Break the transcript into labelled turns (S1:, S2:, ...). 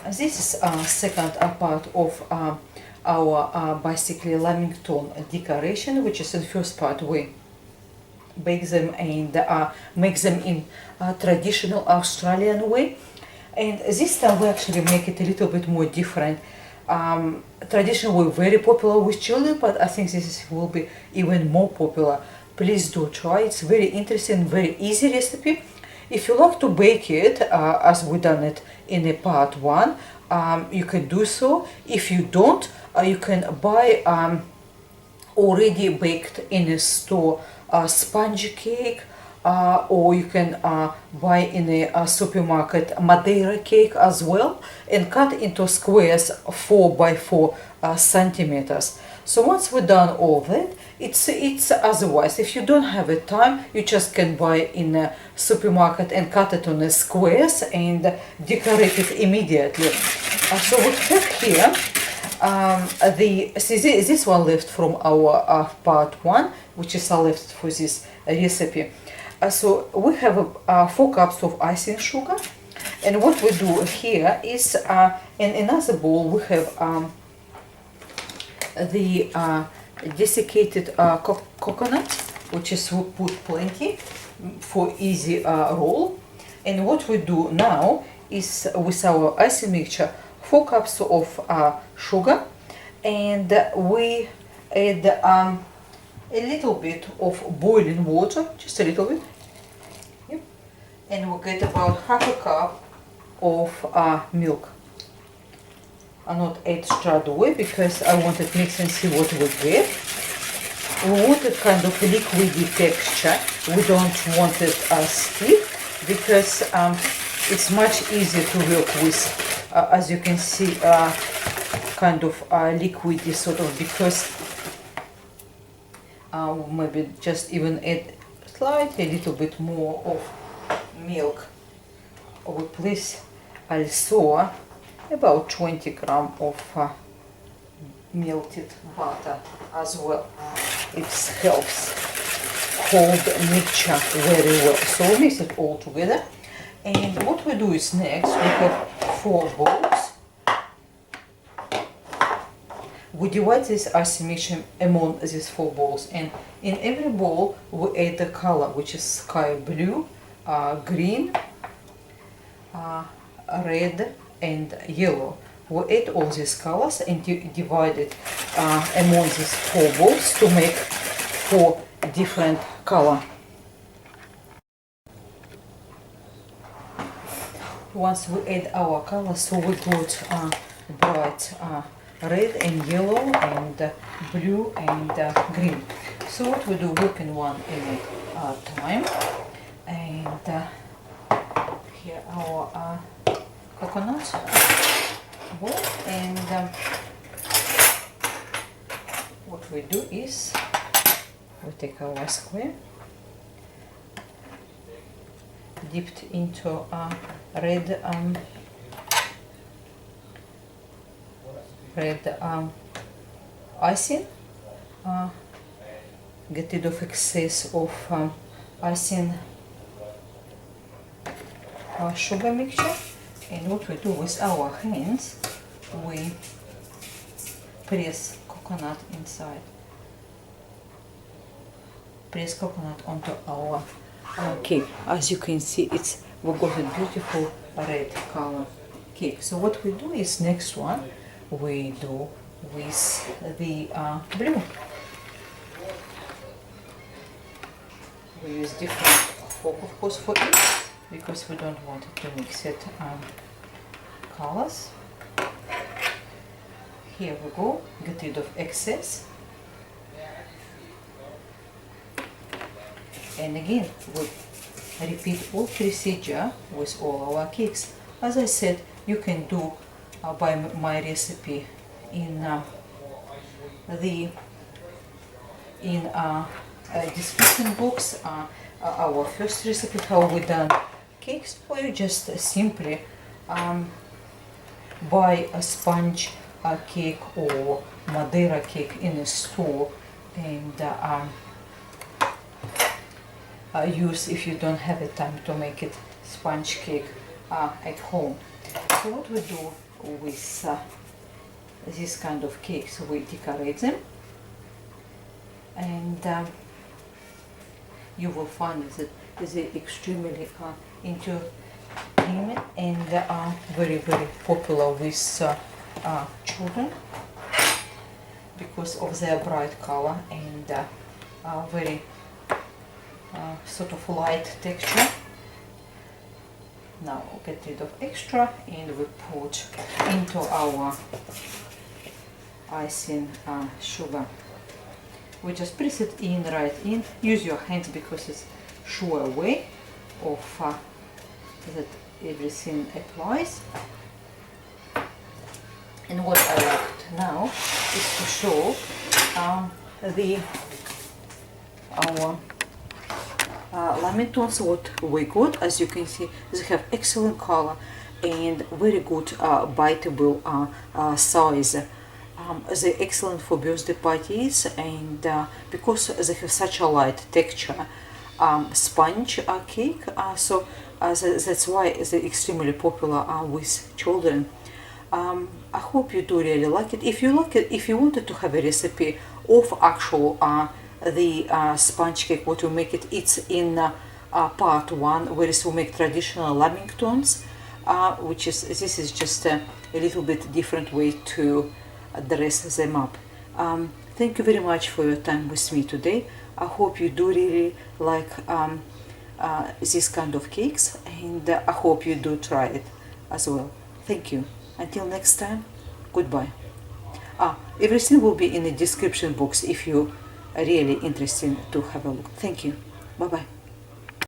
S1: This is second part of our basically lamington decoration, which is in first part we bake them and make them in traditional Australian way, and this time we actually make it a little bit more different. Traditional way very popular with children, but I think will be even more popular. Please do try. It's very interesting, very easy recipe. If you like to bake it as we done it in a part one, you can do so. If you don't, you can buy already baked in a store sponge cake, or you can buy in a supermarket madeira cake as well, and cut into squares 4 by 4 centimeters. So once we're done all that, it's otherwise, if you don't have a time, you just can buy in a supermarket and cut it on the squares and decorate it immediately. So we have here this one left from our part one, which is left for this recipe. So we have 4 cups of icing sugar, and what we do here is in another bowl we have the desiccated coconut, which is we put plenty for easy roll. And what we do now is with our icing mixture 4 cups of sugar, and we add a little bit of boiling water, just a little bit. Yep. And we get about half a cup of milk. I not add straight away because I want to mix and see what we get. We want a kind of liquidy texture. We don't want it stiff because it's much easier to work with. As you can see, kind of liquidy sort of, because maybe just even add slightly a little bit more of milk. We place also about 20 grams of melted butter as well. It helps hold the mixture very well. So we mix it all together, and what we do is next we have 4 bowls. We divide this icing mixture among these 4 bowls, and in every bowl we add the color, which is sky blue, green, red and yellow. We add all these colors and divide it among these 4 bowls to make 4 different colors. Once we add our colors, so we got bright red and yellow and blue and green. So what we do, working one in a time, and here our coconut ball, and what we do is we take our square dipped into red icing, get rid of excess of icing sugar mixture. And what we do with our hands, we press coconut inside. Press coconut onto our cake. As you can see, we got a beautiful red color cake. So what we do is next one we do with the blue. We use different fork, of course, for it, because we don't want it to mix it colors. Here we go, get rid of excess. And again, we repeat all procedure with all our cakes. As I said, you can do by my recipe in the description box, our first recipe, how we done cakes, or you just simply buy a sponge cake or madeira cake in a store and use if you don't have the time to make it sponge cake at home. So what we do with this kind of cakes, we decorate them, and you will find that they're extremely entertaining and very popular with children because of their bright color and very sort of light texture. Now we'll get rid of extra and we put into our icing sugar. We just press it in right in. Use your hands because it's sure way of that everything applies. And what I like now is to show our lamingtons, what we got. As you can see, they have excellent color and very good biteable size. They're excellent for birthday parties, and because they have such a light texture, sponge cake, so that's why they're extremely popular with children. I hope you do really like it. If you like it, if you wanted to have a recipe of actual the sponge cake, what we make it, it's in part 1, where we make traditional lamingtons, which is, this is just a little bit different way to dress them up. Thank you very much for your time with me today. I hope you do really like this kind of cakes, and I hope you do try it as well. Thank you. Until next time, goodbye. Everything will be in the description box if you are really interested to have a look. Thank you. Bye bye.